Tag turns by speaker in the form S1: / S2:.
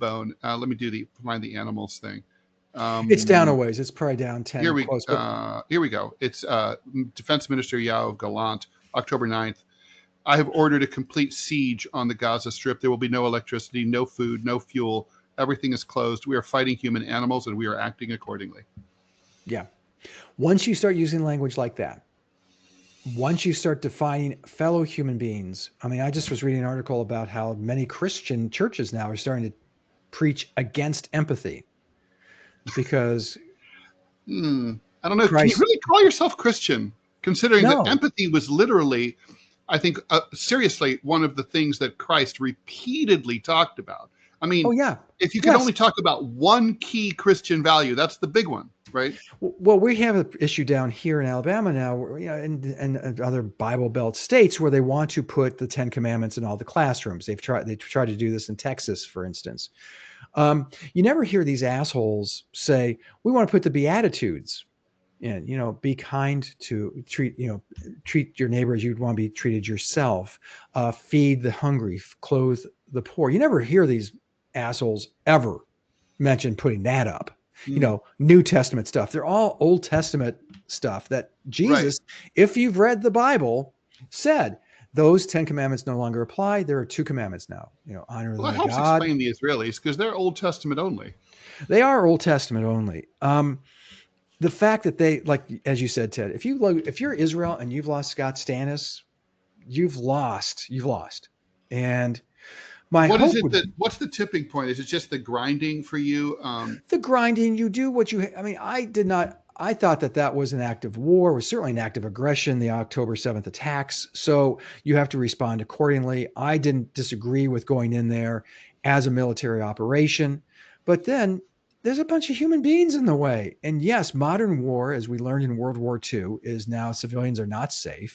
S1: bone. Let me find the animals thing.
S2: It's down a ways. It's probably down 10 close. But
S1: Here we go. It's Defense Minister Yoav Gallant, October 9th. I have ordered a complete siege on the Gaza Strip. There will be no electricity, no food, no fuel. Everything is closed. We are fighting human animals, and we are acting accordingly.
S2: yeah, once you start using language like that, once you start defining fellow human beings, I mean, I just was reading an article about how many Christian churches now are starting to preach against empathy because
S1: I don't know. Can you
S2: Christ,
S1: really call yourself Christian, considering that
S2: no.
S1: empathy was literally, I think, seriously, one of the things that Christ repeatedly talked about? I
S2: Oh,
S1: mean,
S2: yeah.
S1: if you could
S2: Yes.
S1: only talk about one key Christian value, that's the big one, right?
S2: Well, we have an issue down here in Alabama now, and other Bible Belt states where they want to put the Ten Commandments in all the classrooms. They tried to do this in Texas, for instance. You never hear these assholes say, "We want to put the Beatitudes in." Be kind to treat your neighbor as you'd want to be treated yourself. Feed the hungry, clothe the poor. You never hear these assholes ever mention putting that up. New Testament stuff. They're all Old Testament stuff that
S1: Right.
S2: Jesus, if you've read the Bible, said those 10 commandments no longer apply. There are two commandments now. Honor
S1: Well, that
S2: thy
S1: helps
S2: God.
S1: explain the Israelis because they're Old Testament only.
S2: They are Old Testament only. The fact that they, like as you said, Ted, if you're Israel and you've lost Scott Stannis, you've lost. And my
S1: What is
S2: hope
S1: it
S2: would
S1: that? What's the tipping point? Is it just the grinding for you?
S2: the grinding, you do what you, I mean, I thought that was an act of war. It was certainly an act of aggression, the October 7th attacks. So you have to respond accordingly. I didn't disagree with going in there as a military operation, but then there's a bunch of human beings in the way. And yes, modern war, as we learned in World War II, is now civilians are not safe.